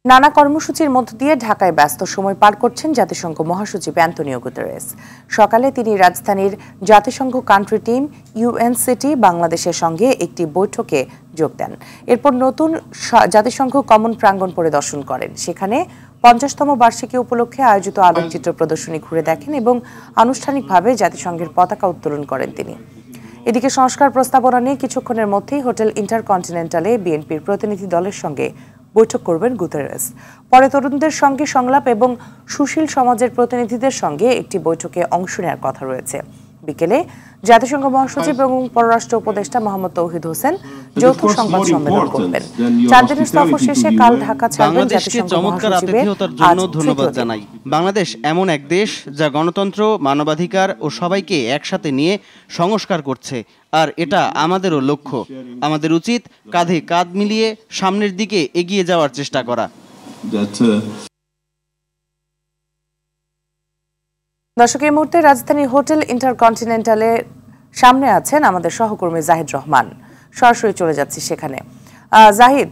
নানা কর্মসূচির মধ্য দিয়ে ঢাকায় ব্যস্ত সময় পার করছেন জাতিসংঘ মহাসচিব অ্যান্তোনিও গুতেরেস। সকালে তিনি রাজধানীর জাতিসংঘ কান্ট্রি টিম ইউএনসিটি বাংলাদেশের সঙ্গে একটি বৈঠকে যোগ দেন। এরপর নতুন জাতিসংঘ কমন প্রাঙ্গণ পরিদর্শন করেন। সেখানে 50তম বার্ষিকী উপলক্ষে আয়োজিত আলোকচিত্র প্রদর্শনী ঘুরে দেখেন এবং আনুষ্ঠানিকভাবে জাতিসংঘের পতাকা উত্তোলন করেন তিনি। এদিকে সংস্কার প্রস্তাবনা নিয়ে কিছুক্ষণের মধ্যেই হোটেল ইন্টারকন্টিনেন্টালে বিএনপির প্রতিনিধি দলের সঙ্গে বৈঠক করবেন গুতেরেস। পরে তরুণদের সঙ্গে সংলাপ এবং সুশীল সমাজের প্রতিনিধিদের সঙ্গে একটি বৈঠকে অংশ নেওয়ার কথা রয়েছে। বিকেলে জাতিসংঘ মহাসচিব এবং পররাষ্ট্র উপদেষ্টা মোহাম্মদ তৌহিদ হোসেন যৌথ সংবাদ সম্মেলন করবেন। 4 দিনের সফর শেষে কাল ঢাকা ছাড়বেন জাতিসংঘ মহাসচিবের জন্য ধন্যবাদ জানাই। বাংলাদেশ এমন এক দেশ যা গণতন্ত্র, মানবাধিকার ও সবাইকে একসাথে নিয়ে সংস্কার করছে, আর এটা আমাদেরও লক্ষ্য। আমাদের উচিত কাঁধে কাঁধ মিলিয়ে সামনের দিকে এগিয়ে যাওয়ার চেষ্টা করা। দর্শক, এই মুহূর্তে রাজধানীর হোটেল ইন্টারকন্টিনেন্টালে সামনে আছেন আমাদের সহকর্মী জাহিদ রহমান। সরাসরি চলে যাচ্ছি সেখানে। জাহিদ,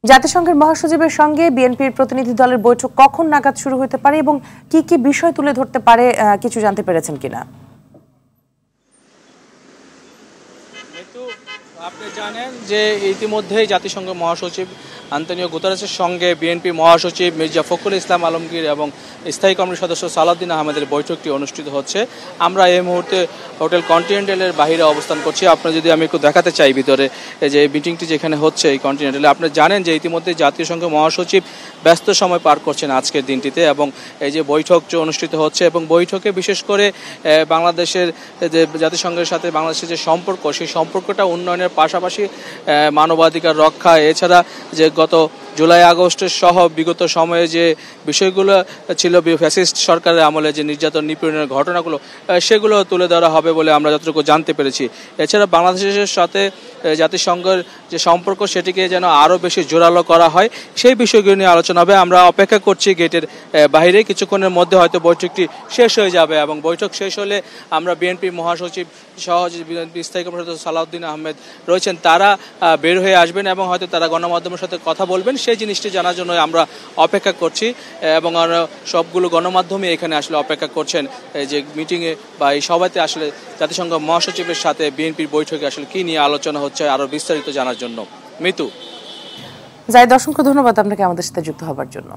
জাতিসংঘের মহাসচিবের সঙ্গে বিএনপির প্রতিনিধি দলের বৈঠক কখন নাগাদ শুরু হতে পারে এবং কি কি বিষয় তুলে ধরতে পারে কিছু জানতে পেরেছেন কিনা? আপনি জানেন যে ইতিমধ্যেই জাতিসংঘ মহাসচিব অ্যান্তোনিও গুতেরেসের সঙ্গে বিএনপি মহাসচিব মির্জা ফখরুল ইসলাম আলমগীর এবং স্থায়ী কমিটির সদস্য সালাউদ্দিন আহমেদের বৈঠকটি অনুষ্ঠিত হচ্ছে। আমরা এই মুহূর্তে হোটেল কন্টিনেন্টালের বাইরে অবস্থান করছি। আপনার যদি আমি একটু দেখাতে চাই ভিতরে যে মিটিংটি যেখানে হচ্ছে এই কন্টিনেন্টালে, আপনি জানেন যে ইতিমধ্যে জাতিসংঘ মহাসচিব ব্যস্ত সময় পার করছেন আজকের দিনটিতে, এবং এই যে বৈঠক অনুষ্ঠিত হচ্ছে এবং বৈঠকে বিশেষ করে বাংলাদেশের যে জাতিসংঘের সাথে বাংলাদেশের যে সম্পর্ক, সেই সম্পর্কটা উন্নয়নের পাশাপাশি মানবাধিকার রক্ষা, এছাড়া যে গত জুলাই আগস্টের সহ বিগত সময়ে যে বিষয়গুলো ছিল ফ্যাসিস্ট সরকারের আমলে যে নির্যাতন নিপীড়নের ঘটনাগুলো, সেগুলো তুলে ধরা হবে বলে আমরা যতটুকু জানতে পেরেছি। এছাড়া বাংলাদেশের সাথে জাতিসংঘের যে সম্পর্ক সেটিকে যেন আরও বেশি জোরালো করা হয়, সেই বিষয়গুলো নিয়ে আলোচনা হবে। আমরা অপেক্ষা করছি গেটের বাইরে, কিছুক্ষণের মধ্যে হয়তো বৈঠকটি শেষ হয়ে যাবে এবং বৈঠক শেষ হলে আমরা বিএনপি মহাসচিব সহ বিএনপি স্থায়ী কমিটির সদস্য সালাউদ্দিন আহমেদ রয়েছেন, তারা বের হয়ে আসবেন এবং হয়তো তারা গণমাধ্যমের সাথে কথা বলবেন। সেই জিনিসটি জানার জন্য আমরা অপেক্ষা করছি এবং সবগুলো গণমাধ্যমে এখানে আসলে অপেক্ষা করছেন যে মিটিংয়ে বা এই সভাতে আসলে জাতিসংঘ মহাসচিবের সাথে বিএনপির বৈঠকে আসলে কি নিয়ে আলোচনা হচ্ছে আরো বিস্তারিত জানার জন্য। মিতু, জাহিদ, অসংখ্য ধন্যবাদ আপনাকে আমাদের সাথে যুক্ত হবার জন্য।